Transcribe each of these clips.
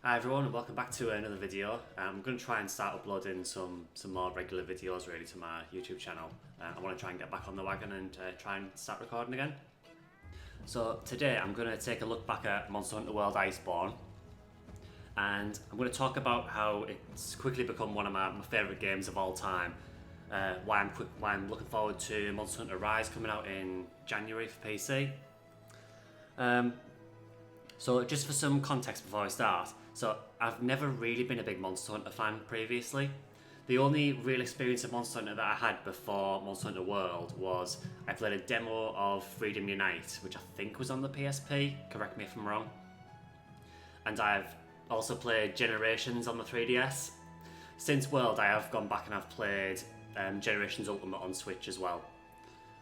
Hi everyone and welcome back to another video. I'm going to try and start uploading some more regular videos really to my YouTube channel. I want to try and get back on the wagon and try and start recording again. So today I'm going to take a look back at Monster Hunter World Iceborne, and I'm going to talk about how it's quickly become one of my favourite games of all time. Why I'm looking forward to Monster Hunter Rise coming out in January for PC. So just for some context before I start, so I've never really been a big Monster Hunter fan previously. The only real experience of Monster Hunter that I had before Monster Hunter World was I played a demo of Freedom Unite, which I think was on the PSP, correct me if I'm wrong. And I've also played Generations on the 3DS. Since World I have gone back and I've played Generations Ultimate on Switch as well.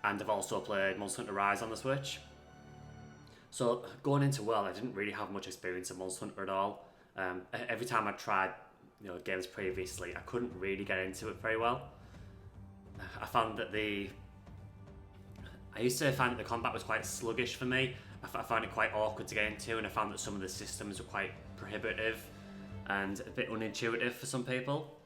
And I've also played Monster Hunter Rise on the Switch. So going into World, I didn't really have much experience of Monster Hunter at all. Every time I tried, games previously, I couldn't really get into it very well. I found that I used to find that the combat was quite sluggish for me. I found it quite awkward to get into, and I found that some of the systems were quite prohibitive and a bit unintuitive for some people.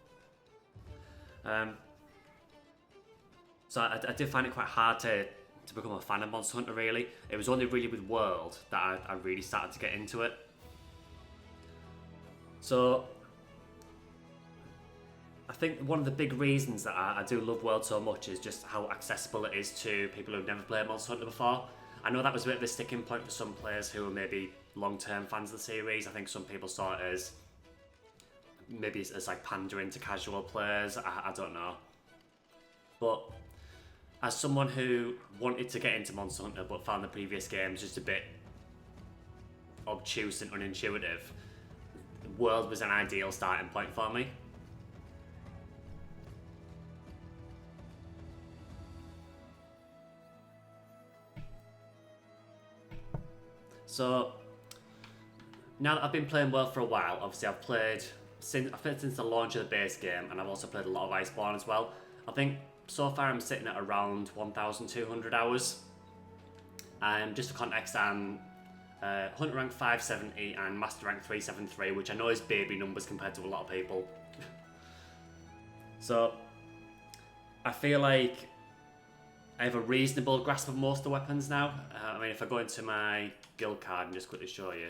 So I did find it quite hard to become a fan of Monster Hunter really. It was only really with World that I really started to get into it. So I think one of the big reasons that I do love World so much is just how accessible it is to people who've never played Monster Hunter before. I know that was a bit of a sticking point for some players who are maybe long-term fans of the series. I think some people saw it as maybe as like pandering to casual players. I don't know. But as someone who wanted to get into Monster Hunter but found the previous games just a bit obtuse and unintuitive, World was an ideal starting point for me. So now that I've been playing World for a while, obviously I've played since the launch of the base game, and I've also played a lot of Iceborne as well. I think so far I'm sitting at around 1,200 hours. Just for context, I'm Hunter rank 570 and Master rank 373, which I know is baby numbers compared to a lot of people. So I feel like I have a reasonable grasp of most of the weapons now. I mean, if I go into my guild card and just quickly show you.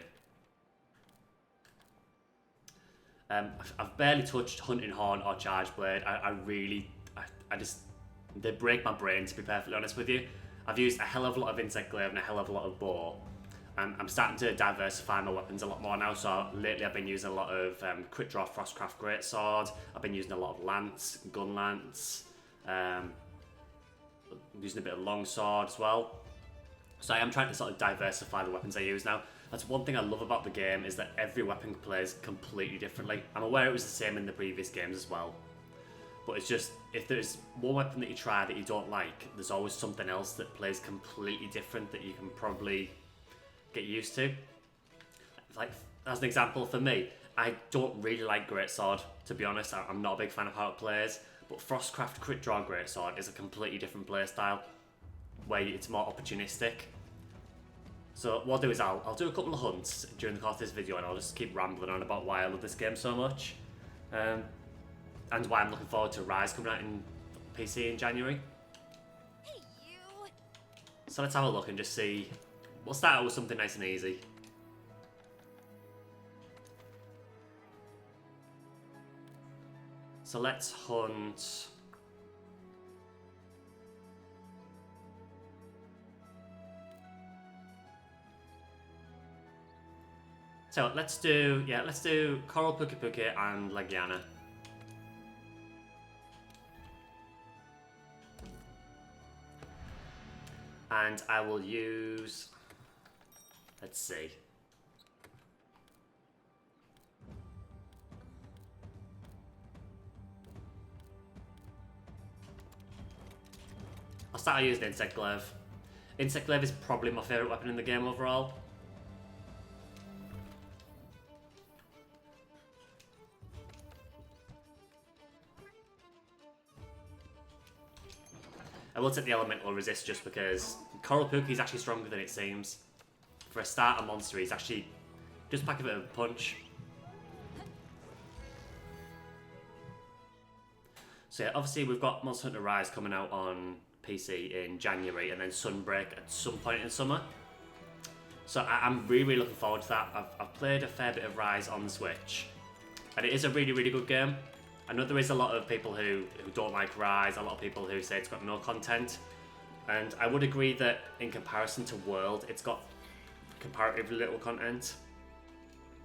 I've barely touched Hunting Horn or Charge Blade. I just, they break my brain, to be perfectly honest with you. I've used a hell of a lot of Insect Glaive and a hell of a lot of Bow. I'm starting to diversify my weapons a lot more now, so lately I've been using a lot of Crit Draw Frostcraft Greatsword. I've been using a lot of Lance, Gun Lance, using a bit of Longsword as well. So I am trying to sort of diversify the weapons I use now. That's one thing I love about the game, is that every weapon plays completely differently. I'm aware it was the same in the previous games as well. But it's just, if there's one weapon that you try that you don't like, there's always something else that plays completely different that you can probably get used to. Like, as an example, for me, I don't really like Greatsword, to be honest. I'm not a big fan of how it plays, but Frostcraft Crit Draw Greatsword is a completely different playstyle, where it's more opportunistic. So what I'll do is I'll do a couple of hunts during the course of this video, and I'll just keep rambling on about why I love this game so much. And why I'm looking forward to Rise coming out in PC in January. Hey, you. So let's have a look and just see. We'll start out with something nice and easy. So let's hunt. So let's do Coral Puki Puki and Legiana. And I will use, let's see. I'll start using Insect Glaive. Insect Glaive is probably my favourite weapon in the game overall. I will take the Elemental Resist just because Coral Puki is actually stronger than it seems. For a starter monster, he's actually just pack a bit of a punch. So yeah, obviously we've got Monster Hunter Rise coming out on PC in January, and then Sunbreak at some point in summer. So I'm really, really looking forward to that. I've played a fair bit of Rise on the Switch, and it is a really, really good game. I know there is a lot of people who don't like Rise, a lot of people who say it's got no content, and I would agree that in comparison to World, it's got comparatively little content.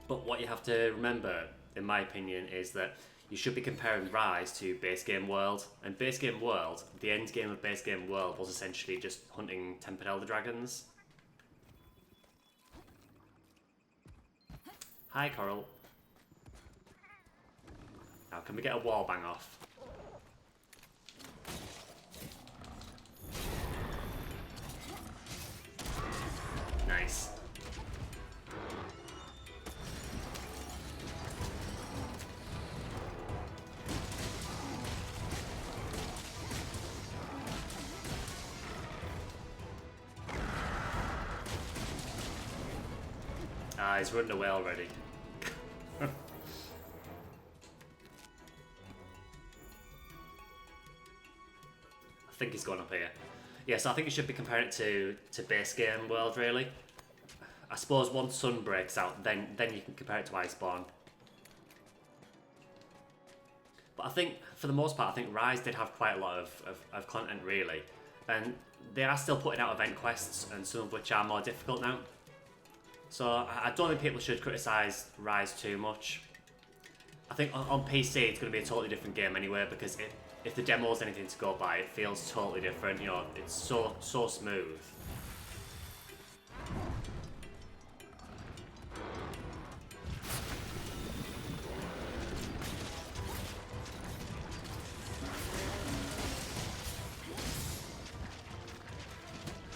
But what you have to remember, in my opinion, is that you should be comparing Rise to Base Game World. And Base Game World, the end game of Base Game World was essentially just hunting Tempered Elder Dragons. Hi, Coral. Now, can we get a wall bang off? Nice. Ah, he's running away already. I think he's going up here. Yeah, so I think you should be comparing it to Base Game World, really. I suppose once Sun breaks out, then you can compare it to Iceborne. But I think, for the most part, I think Rise did have quite a lot of content, really. And they are still putting out event quests, and some of which are more difficult now. So I don't think people should criticise Rise too much. I think on PC it's going to be a totally different game anyway, because if the demo is anything to go by, it feels totally different. You know, it's so smooth.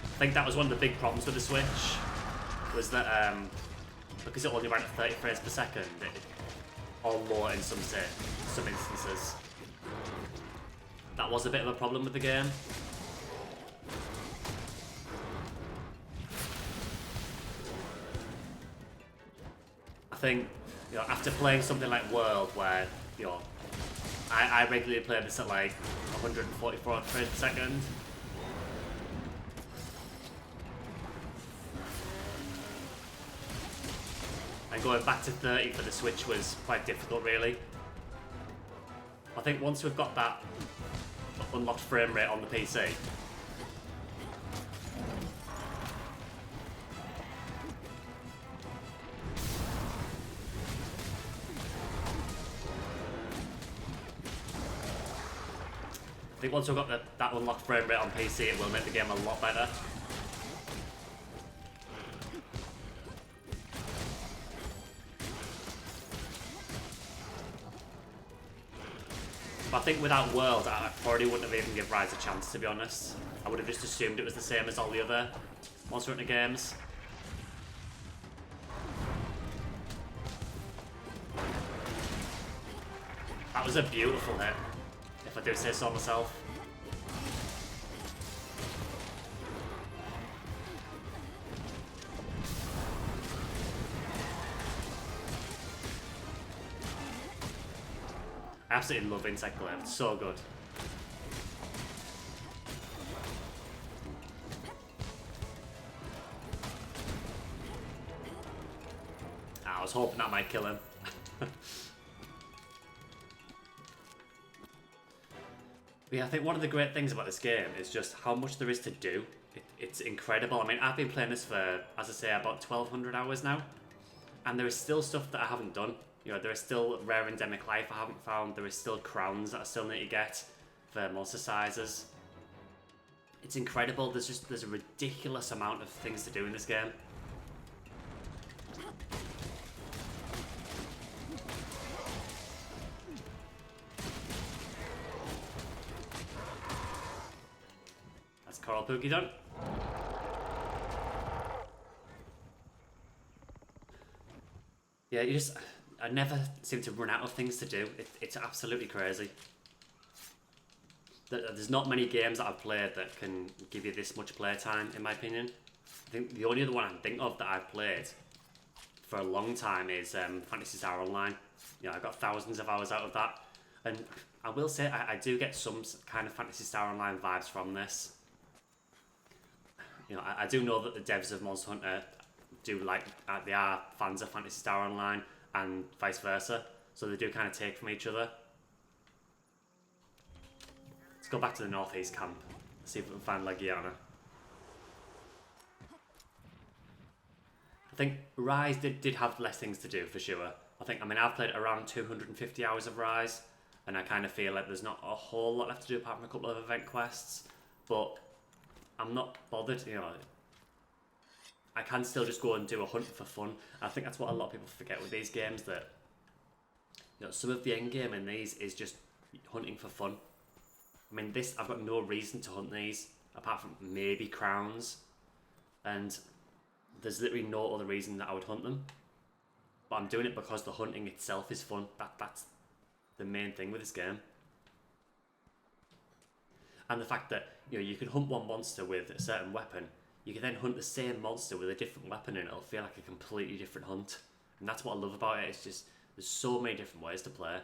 I think that was one of the big problems with the Switch, was that because it only ran at 30 frames per second, or more in some instances. That was a bit of a problem with the game. I think, you know, after playing something like World, where, you know, I regularly play this at like 144 frames per second. And going back to 30 for the Switch was quite difficult, really. I think once we've got that unlocked frame rate on the PC, once we've got that unlocked frame rate on PC, it will make the game a lot better. But I think without World, I probably wouldn't have even given Rise a chance, to be honest. I would have just assumed it was the same as all the other Monster Hunter games. That was a beautiful hit, if I do say so myself. I absolutely love Insect Glaive, it's so good. I was hoping that might kill him. But yeah, I think one of the great things about this game is just how much there is to do. It's incredible. I mean, I've been playing this for, as I say, about 1,200 hours now. And there is still stuff that I haven't done. You know, there is still rare endemic life I haven't found. There is still crowns that I still need to get for monster sizes. It's incredible. There's a ridiculous amount of things to do in this game. That's Coral Pookie done. Yeah, I never seem to run out of things to do. It's absolutely crazy. There's not many games that I've played that can give you this much playtime, in my opinion. I think the only other one I can think of that I've played for a long time is Phantasy Star Online. You know, I got thousands of hours out of that. And I will say I do get some kind of Fantasy Star Online vibes from this. You know, I do know that the devs of Monster Hunter do like, they are fans of Fantasy Star Online and vice versa, so they do kind of take from each other. Let's go back to the northeast camp, see if we can find Legiana. I think Rise did have less things to do for sure. I mean, I've played around 250 hours of Rise, and I kind of feel like there's not a whole lot left to do apart from a couple of event quests, but I'm not bothered, you know. I can still just go and do a hunt for fun. I think that's what a lot of people forget with these games, that, you know, some of the end game in these is just hunting for fun. I mean, this, I've got no reason to hunt these apart from maybe crowns, and there's literally no other reason that I would hunt them. But I'm doing it because the hunting itself is fun. That's the main thing with this game. And the fact that, you know, you can hunt one monster with a certain weapon, you can then hunt the same monster with a different weapon and it'll feel like a completely different hunt. And that's what I love about it. It's just, there's so many different ways to play.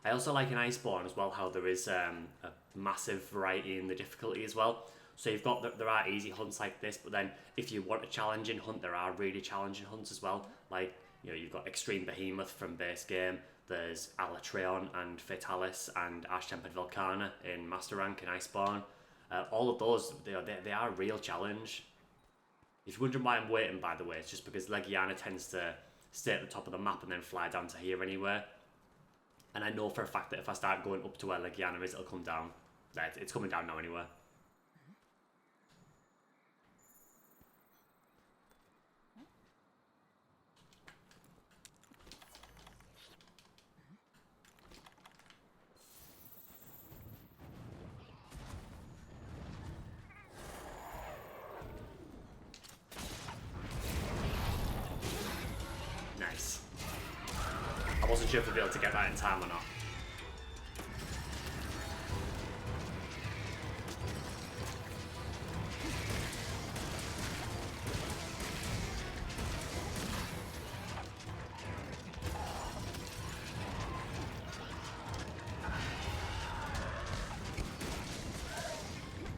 I also like in Iceborne as well how there is a massive variety in the difficulty as well. So you've got, there are easy hunts like this, but then if you want a challenging hunt, there are really challenging hunts as well. Like, you know, you've got Extreme Behemoth from base game, there's Alatreon and Fatalis and Ash-Tempered Volcana in Master Rank in Iceborne. All of those, they are a real challenge. If you're wondering why I'm waiting, by the way, it's just because Legiana tends to stay at the top of the map and then fly down to here anyway. And I know for a fact that if I start going up to where Legiana is, it'll come down. It's coming down now anyway. Nice. I wasn't sure if we'd be able to get that in time or not.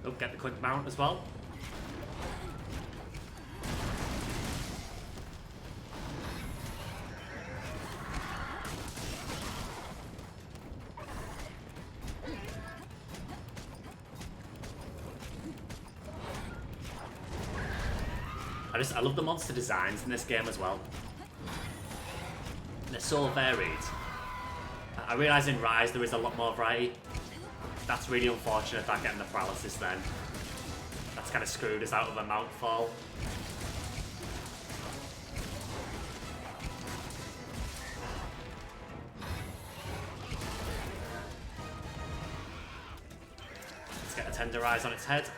Oh, get the quick mount as well. I love the monster designs in this game as well. They're so varied. I realise in Rise there is a lot more variety. That's really unfortunate about getting the paralysis then. That's kind of screwed us out of a mountfall. Let's get a Tenderize on its head.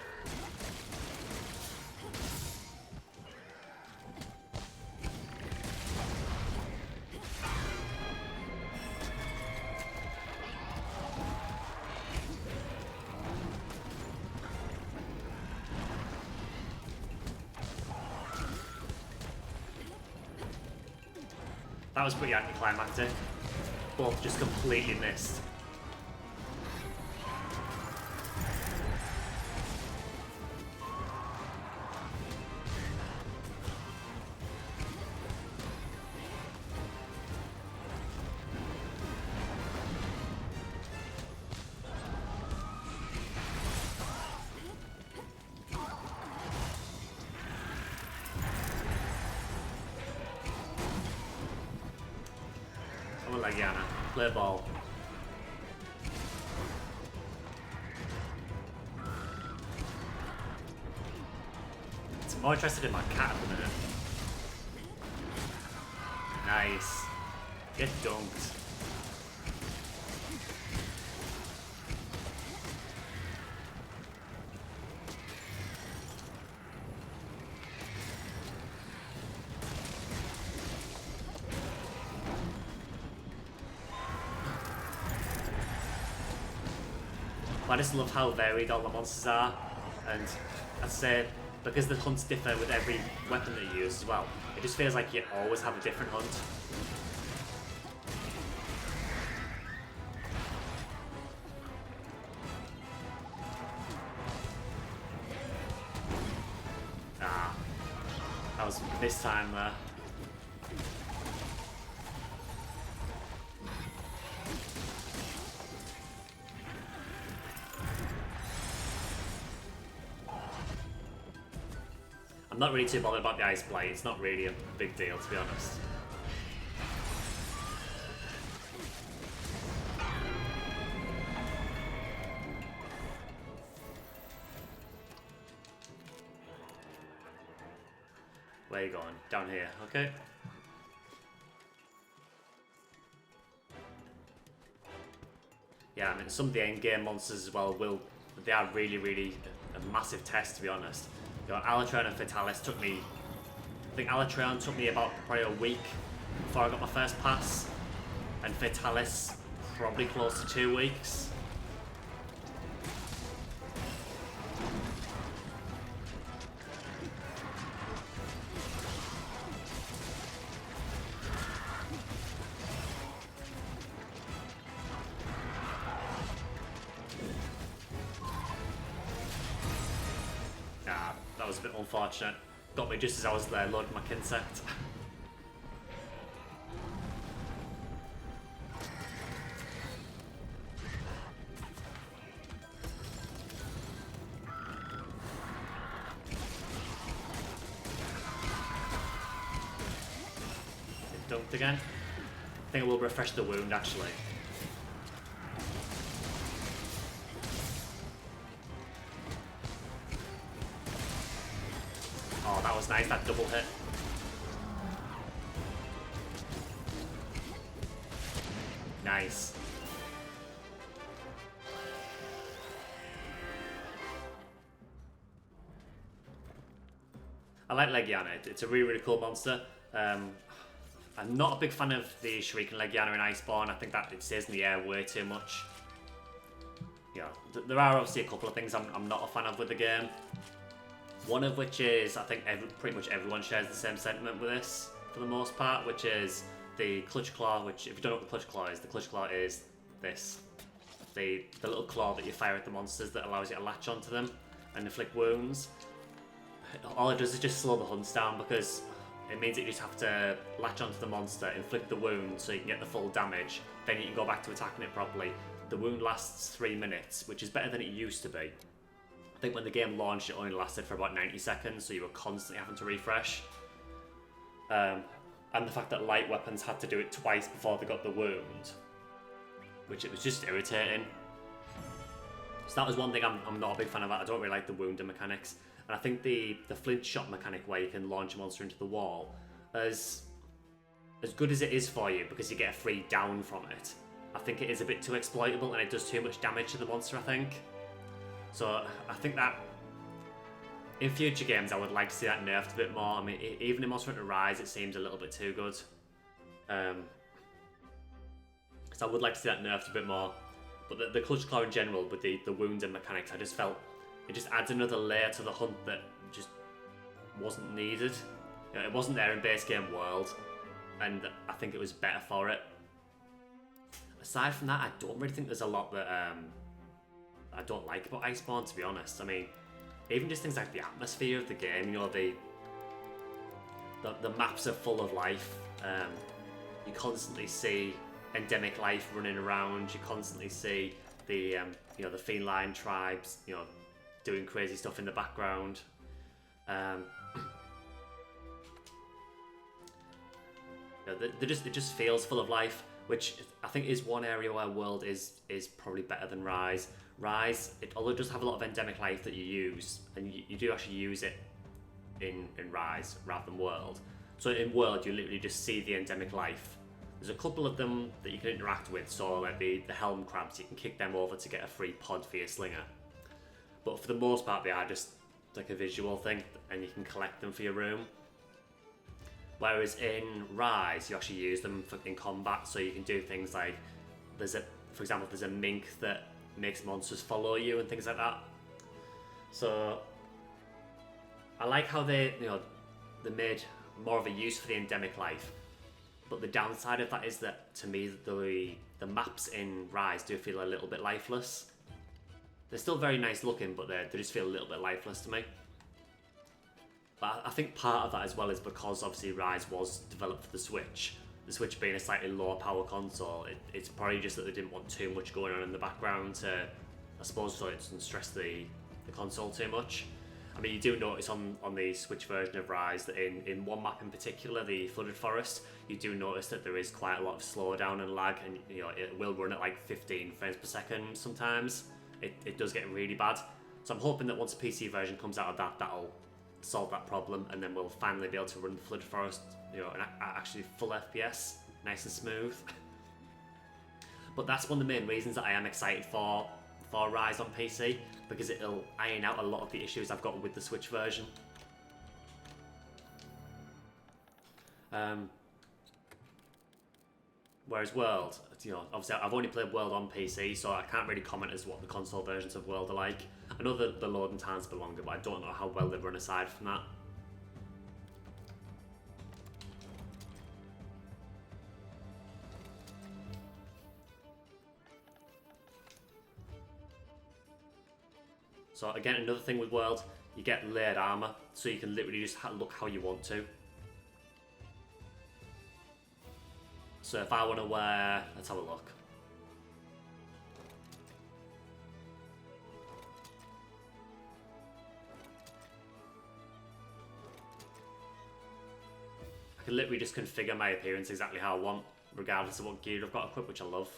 That was pretty anticlimactic. Both just completely missed. Legiana, play ball. I'm more interested in my cat at the minute. Nice. Get dunked. I just love how varied all the monsters are, and I'd say because the hunts differ with every weapon that you use as well, it just feels like you always have a different hunt. I was this time there. I'm not really too bothered about the ice blade. It's not really a big deal, to be honest. Where are you going? Down here, okay. Yeah, I mean, some of the end-game monsters as well they are really a massive test, to be honest. You know, Alatreon and Fatalis took me, I think Alatreon took me about probably a week before I got my first pass, and Fatalis probably close to 2 weeks. That was a bit unfortunate. Got me just as I was there loading my Kinsect. Get dunked again. I think it will refresh the wound actually. Oh, that was nice, that double hit. Nice. I like Legiana, it's a really cool monster. I'm not a big fan of the Shuriken Legiana in Iceborne. I think that it stays in the air way too much. Yeah, there are obviously a couple of things I'm not a fan of with the game. One of which is, I think pretty much everyone shares the same sentiment with this, for the most part, which is the Clutch Claw, which, if you don't know what the Clutch Claw is this. The little claw that you fire at the monsters that allows you to latch onto them and inflict wounds. All it does is just slow the hunts down, because it means that you just have to latch onto the monster, inflict the wound so you can get the full damage, then you can go back to attacking it properly. The wound lasts 3 minutes, which is better than it used to be. I think when the game launched, it only lasted for about 90 seconds, so you were constantly having to refresh. And the fact that light weapons had to do it twice before they got the wound, which it was just irritating. So that was one thing I'm not a big fan of that. I don't really like the wounding mechanics. And I think the flint shot mechanic where you can launch a monster into the wall, as good as it is for you because you get a free down from it, I think it is a bit too exploitable and it does too much damage to the monster, I think. So I think that in future games I would like to see that nerfed a bit more. I mean, even in Monster Hunter Rise it seems a little bit too good. So I would like to see that nerfed a bit more. But the Clutch Claw in general, with the wounds and mechanics, I just felt it just adds another layer to the hunt that just wasn't needed. You know, it wasn't there in base game world, and I think it was better for it. Aside from that, I don't really think there's a lot that I don't like about Iceborne, to be honest. I mean, even just things like the atmosphere of the game, you know, the maps are full of life. You constantly see endemic life running around. You constantly see the you know, the feline tribes, you know, doing crazy stuff in the background. You know, it just feels full of life, which I think is one area where World is probably better than Rise. Rise, although it does have a lot of endemic life that you use, and you do actually use it in Rise rather than World. So in World, you literally just see the endemic life. There's a couple of them that you can interact with, so like the helm crabs, you can kick them over to get a free pod for your slinger. But for the most part, they are just like a visual thing, and you can collect them for your room. Whereas in Rise, you actually use them in combat, so you can do things like, for example, there's a mink that makes monsters follow you and things like that. So I like how they made more of a use for the endemic life. But the downside of that is that, to me, the maps in Rise do feel a little bit lifeless. They're still very nice looking, but they just feel a little bit lifeless to me. But I think part of that as well is because obviously Rise was developed for the Switch. The Switch being a slightly lower power console, it's probably just that they didn't want too much going on in the background to, I suppose, so it doesn't stress the console too much. I mean, you do notice on the Switch version of Rise that in one map in particular, the Flooded Forest, you do notice that there is quite a lot of slowdown and lag, and you know it will run at like 15 frames per second sometimes. It does get really bad. So I'm hoping that once the PC version comes out of that, that'll solve that problem, and then we'll finally be able to run the Flooded Forest, you know, at actually full FPS, nice and smooth. But that's one of the main reasons that I am excited for Rise on PC, because it'll iron out a lot of the issues I've got with the Switch version. Whereas World, you know, obviously I've only played World on PC, so I can't really comment as to what the console versions of World are like. I know that the loading times are longer, but I don't know how well they run aside from that. So again, another thing with World, you get layered armor, so you can literally just look how you want to. So if I want to wear, let's have a look. I can literally just configure my appearance exactly how I want, regardless of what gear I've got equipped, which I love.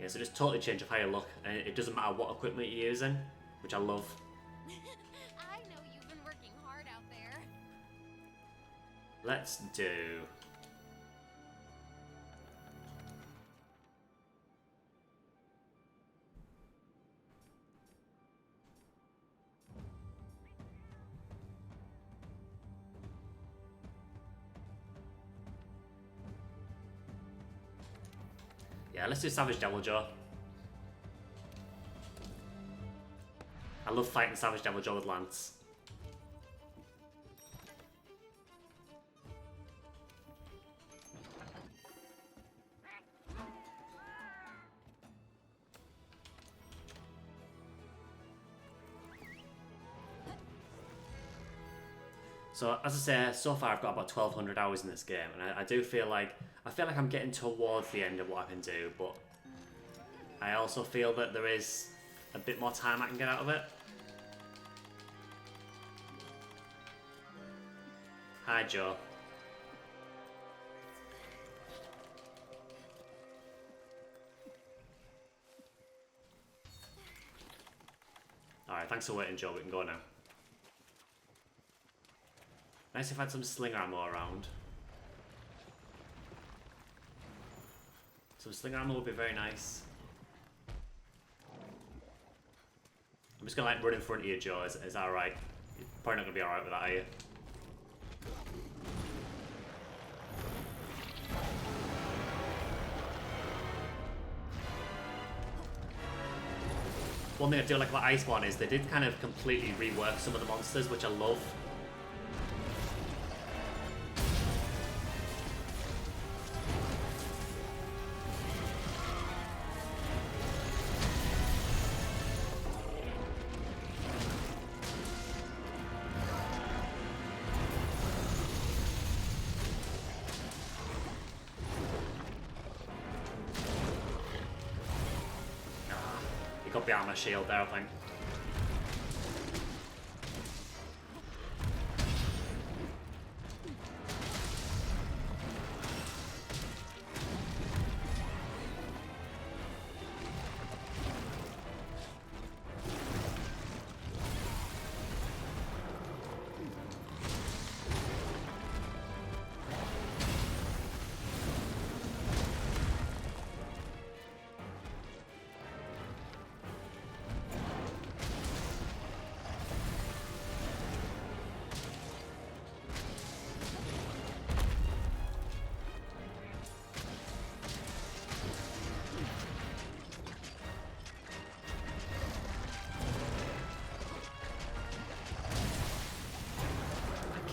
Yeah, so just totally change up how you look, and it doesn't matter what equipment you're using, which I love. I know you've been working hard out there. Let's do... Yeah, let's do Savage Deviljho. I love fighting Savage Deviljho with Lance. So as I say, so far I've got about 1,200 hours in this game, and I do feel like I'm getting towards the end of what I can do, but I also feel that there is a bit more time I can get out of it. Hi, Joe. Alright, thanks for waiting, Joe. We can go now. Nice if I had some sling ammo around. Some sling ammo would be very nice. I'm just gonna like run in front of you, Joe. Is that alright? You're probably not gonna be alright with that, are you? One thing I do like about Iceborne is they did kind of completely rework some of the monsters, which I love. He got behind my shield there, I think.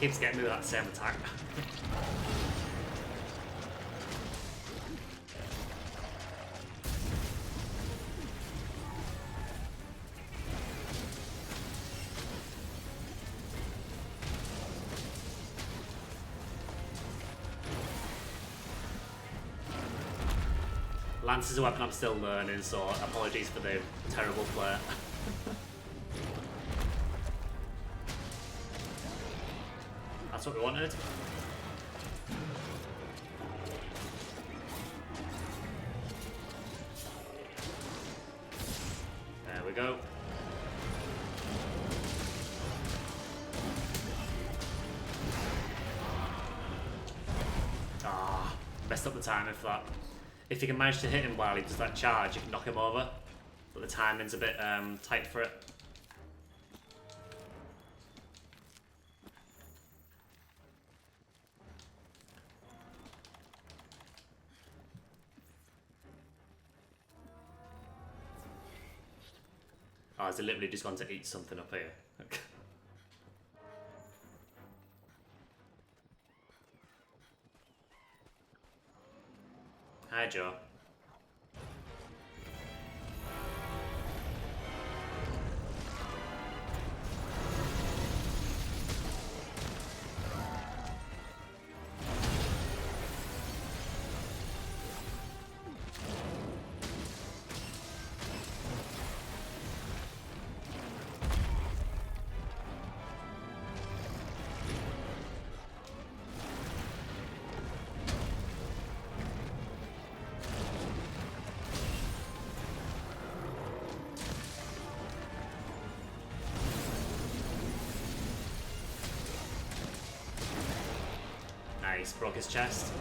keeps getting me with that same attack. Lance is a weapon I'm still learning, so apologies for the terrible play. That's what we wanted. There we go. Ah, messed up the timing for that. If you can manage to hit him while he does that charge, you can knock him over. But the timing's a bit tight for it. Oh, has he literally just gone to eat something up here? Hi, Joe. Nice, broke his chest.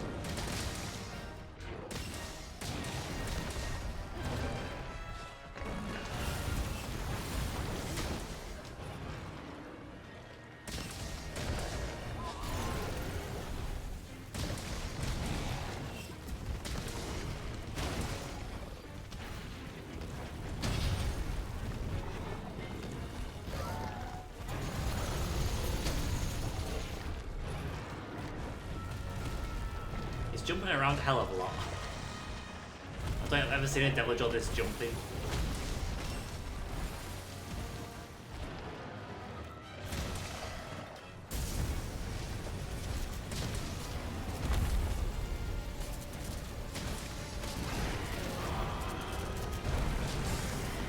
Jumping around a hell of a lot. I don't think I've ever seen a Devil Joe this jumpy.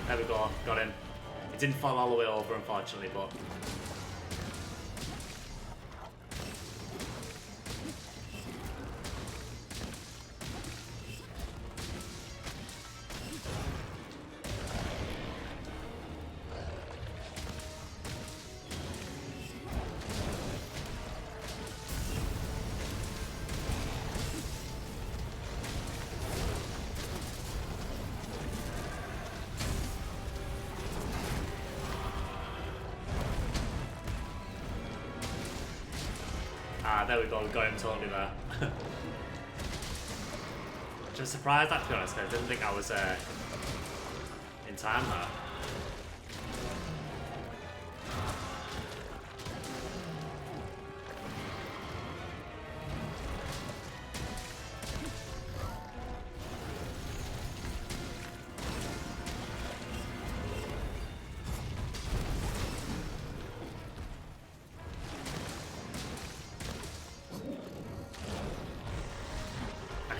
There we go, got him. It didn't fall all the way over, unfortunately, but there we go, we got him totally there. Which I'm surprised at, to be honest, I didn't think I was in time there.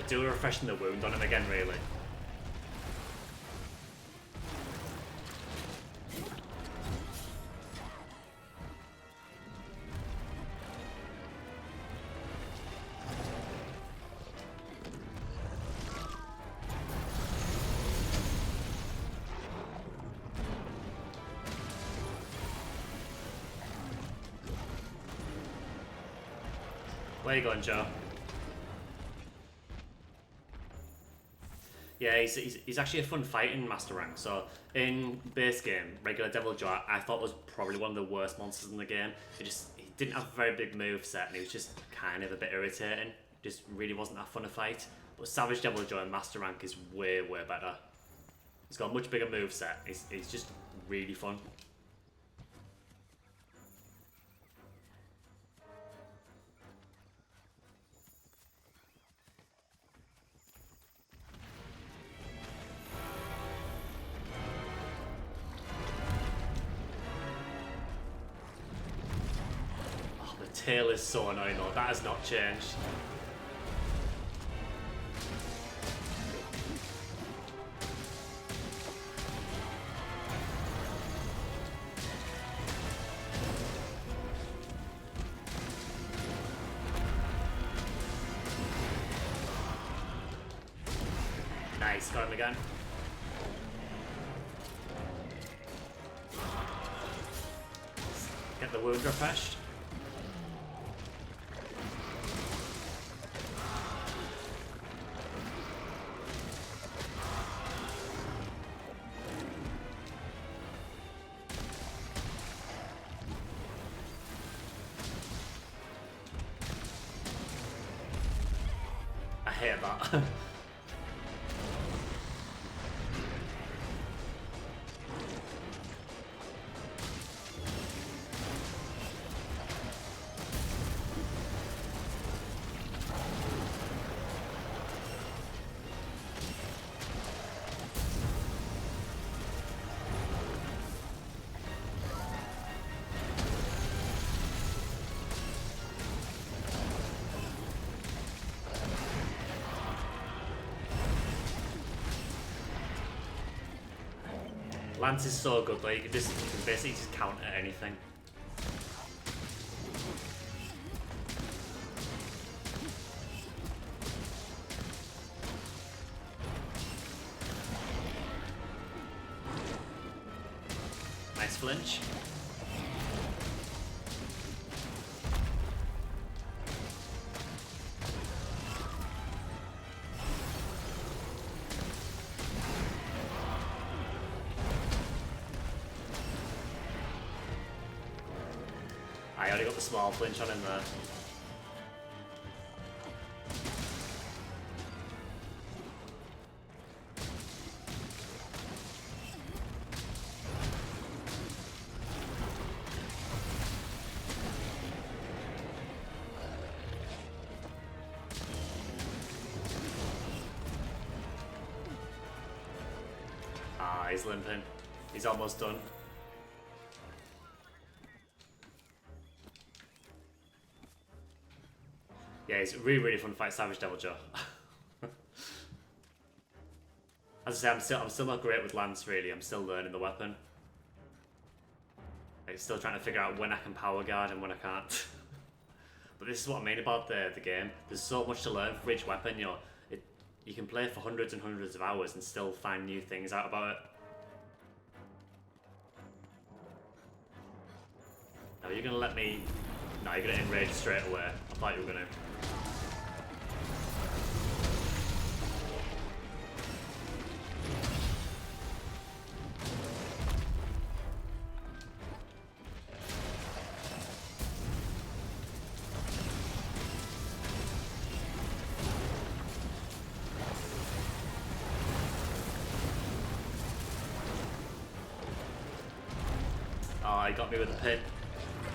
Do a refreshing the wound on him again, really. Where you going, Joe? Yeah, he's actually a fun fighting master rank. So in base game, regular Devil Joe, I thought was probably one of the worst monsters in the game. He didn't have a very big move set, and he was just kind of a bit irritating. Just really wasn't that fun a fight. But Savage Devil Joe in master rank is way better. He's got a much bigger move set. He's just really fun. tail is so annoying though. That has not changed. Nice, got him again. Get the wound refreshed. I hate that. Lance is so good though, you can basically just counter anything. Nice flinch. I already got the small flinch on him there. Ah, he's limping. He's almost done. Yeah, it's really, really fun to fight Savage Devil Joe. As I say, I'm still not great with Lance, really. I'm still learning the weapon. I'm still trying to figure out when I can power guard and when I can't. But this is what I mean about the game. There's so much to learn for each weapon, you know. You can play for hundreds and hundreds of hours and still find new things out about it. Now, you're gonna let me... No, you're gonna enrage straight away. I thought you were gonna... Oh, he got me with the pin.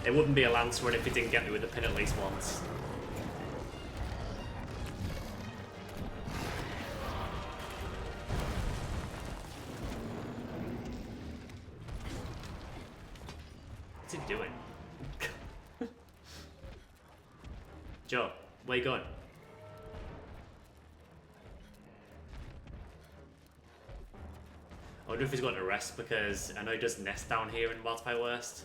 It wouldn't be a Lance run if he didn't get me with the pin at least once. What's he doing? Joe, where you going? I wonder if he's going to rest because I know he does nest down here in World's Fire Worst.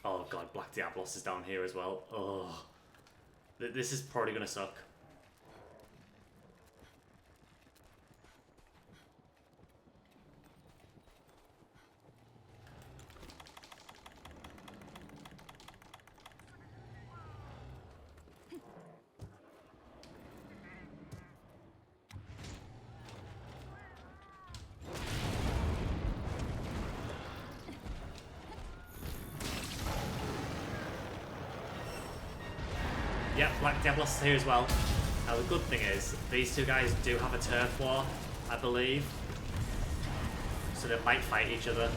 Oh god, Black Diablos is down here as well. Oh, this is probably going to suck. Yep, Black Diablos is here as well. Now the good thing is, these two guys do have a turf war, I believe. So they might fight each other.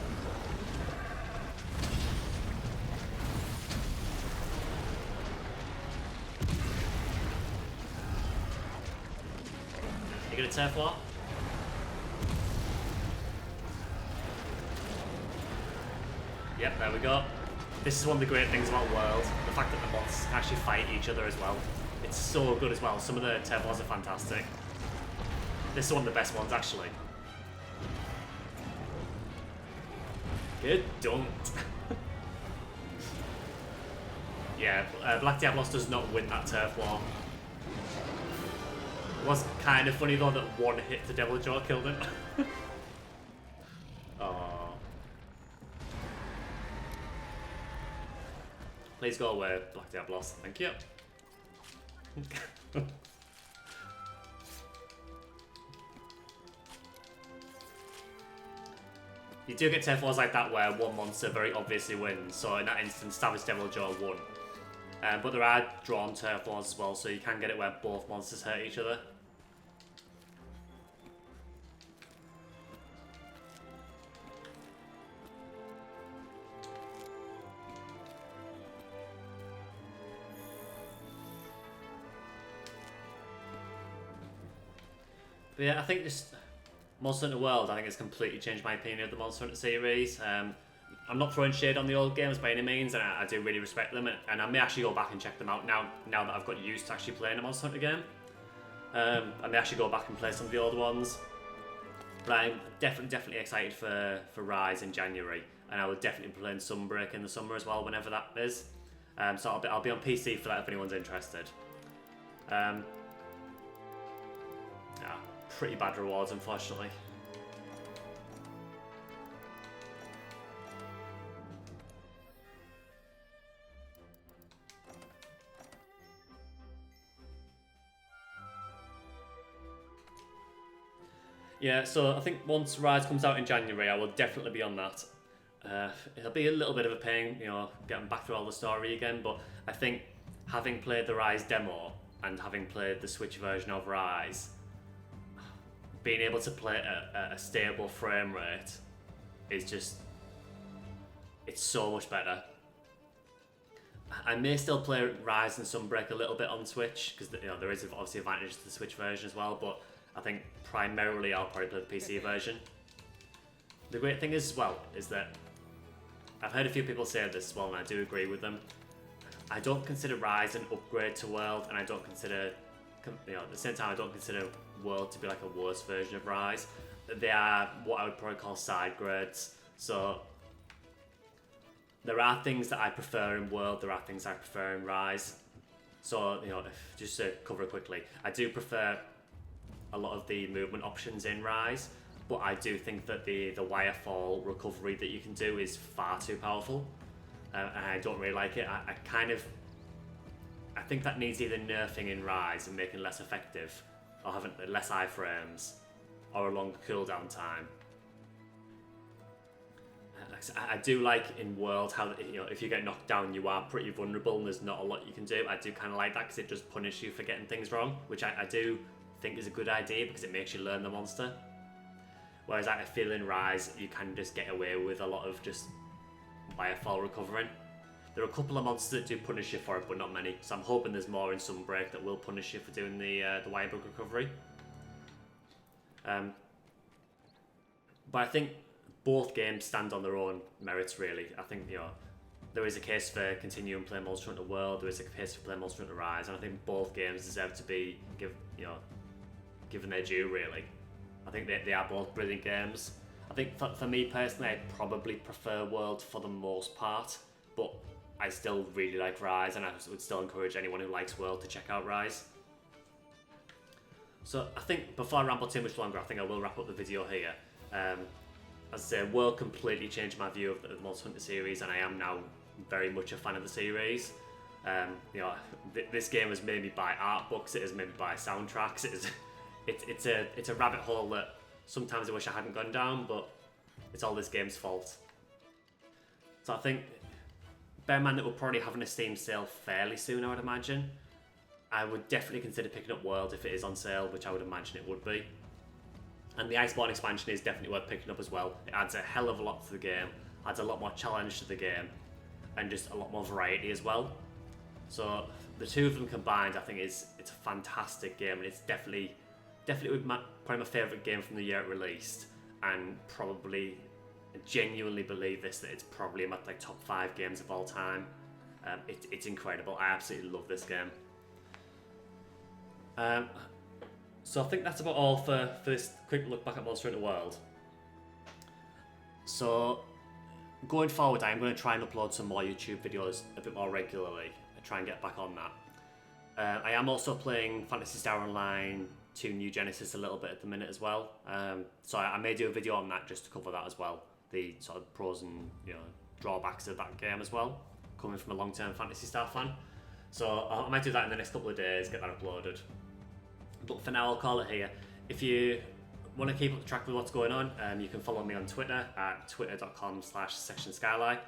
You get a turf war? Yep, there we go. This is one of the great things about World, the fact that the monsters can actually fight each other as well. It's so good as well. Some of the turf wars are fantastic. This is one of the best ones, actually. Good don't. Yeah, Black Diablos does not win that turf war. It was kind of funny though that one hit to Devil Jaw killed him. Oh. Please go away, Black Diablos. Thank you. You do get turf wars like that where one monster very obviously wins, so in that instance Savage Devil Jaw won. But there are drawn turf wars as well, so you can get it where both monsters hurt each other. But yeah, I think just Monster Hunter World, I think it's completely changed my opinion of the Monster Hunter series. I'm not throwing shade on the old games by any means, and I do really respect them, and I may actually go back and check them out now that I've got used to actually playing a Monster Hunter game. I may actually go back and play some of the older ones. But I'm definitely excited for Rise in January, and I will definitely be playing Sunbreak in the summer as well, whenever that is. So I'll be on PC for that if anyone's interested. Yeah, pretty bad rewards, unfortunately. Yeah, so I think once Rise comes out in January, I will definitely be on that. It'll be a little bit of a pain, you know, getting back through all the story again, but I think having played the Rise demo and having played the Switch version of Rise, being able to play at a stable frame rate is just, it's so much better. I may still play Rise and Sunbreak a little bit on Switch, because you know, there is obviously advantages to the Switch version as well, but I think primarily I'll probably play the PC version. The great thing is, well, is that I've heard a few people say this as well, and I do agree with them. I don't consider Rise an upgrade to World, and I don't consider, you know, at the same time, I don't consider World to be like a worse version of Rise. They are what I would probably call side grades. So there are things that I prefer in World, there are things I prefer in Rise. So, you know, just to cover it quickly, I do prefer a lot of the movement options in Rise, but I do think that the wirefall recovery that you can do is far too powerful, and I don't really like it. I think that needs either nerfing in Rise and making it less effective, or having less iframes, or a longer cooldown time. I do like in World how, you know, if you get knocked down you are pretty vulnerable and there's not a lot you can do. I do kind of like that because it does punish you for getting things wrong, which I do think is a good idea because it makes you learn the monster. Whereas I feel in Rise you can just get away with a lot of just wirefall recovering. There are a couple of monsters that do punish you for it, but not many. So I'm hoping there's more in Sunbreak that will punish you for doing the wirebug recovery. But I think both games stand on their own merits, really. I think, you know, there is a case for continuing playing Monster Hunter World, there is a case for playing Monster Hunter Rise, and I think both games deserve to be given their due, really. I think they are both brilliant games. I think for me personally, I probably prefer World for the most part, but I still really like Rise, and I would still encourage anyone who likes World to check out Rise. So I think before I ramble too much longer, I think I will wrap up the video here. As I say, World completely changed my view of the Monster Hunter series, and I am now very much a fan of the series. You know, this game has made me buy art books. It has made me buy soundtracks. It's a rabbit hole that sometimes I wish I hadn't gone down, but it's all this game's fault. So I think, bear in mind that we're probably having a Steam sale fairly soon, I would imagine. I would definitely consider picking up World if it is on sale, which I would imagine it would be. And the Iceborne expansion is definitely worth picking up as well. It adds a hell of a lot to the game, adds a lot more challenge to the game, and just a lot more variety as well. So the two of them combined, I think it's a fantastic game, and it's definitely definitely probably my favourite game from the year it released, and probably genuinely believe this, that it's probably in my like top 5 games of all time. It's incredible. I absolutely love this game. So I think that's about all for this quick look back at Monster Hunter World. So going forward, I'm going to try and upload some more YouTube videos a bit more regularly and try and get back on that. I am also playing Phantasy Star Online 2 New Genesis a little bit at the minute as well. So I may do a video on that just to cover that as well. The sort of pros and drawbacks of that game as well, coming from a long-term Phantasy Star fan. So I might do that in the next couple of days, get that uploaded. But for now, I'll call it here. If you want to keep up track with what's going on, you can follow me on Twitter at twitter.com/sectionskyline.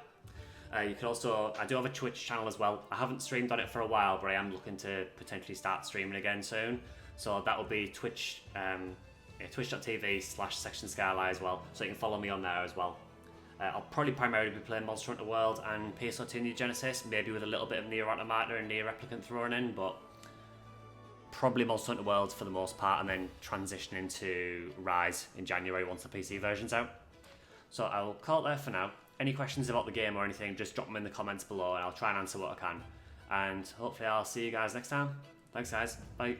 You can also, I do have a Twitch channel as well. I haven't streamed on it for a while, but I am looking to potentially start streaming again soon. So that will be Twitch, twitch.tv/sectionskyline as well. So you can follow me on there as well. I'll probably primarily be playing Monster Hunter World and PSO2 New Genesis, maybe with a little bit of Nier Automata and Nier Replicant thrown in, but probably Monster Hunter World for the most part, and then transitioning to Rise in January once the PC version's out. So I'll call it there for now. Any questions about the game or anything, just drop them in the comments below and I'll try and answer what I can. And hopefully I'll see you guys next time. Thanks guys, bye.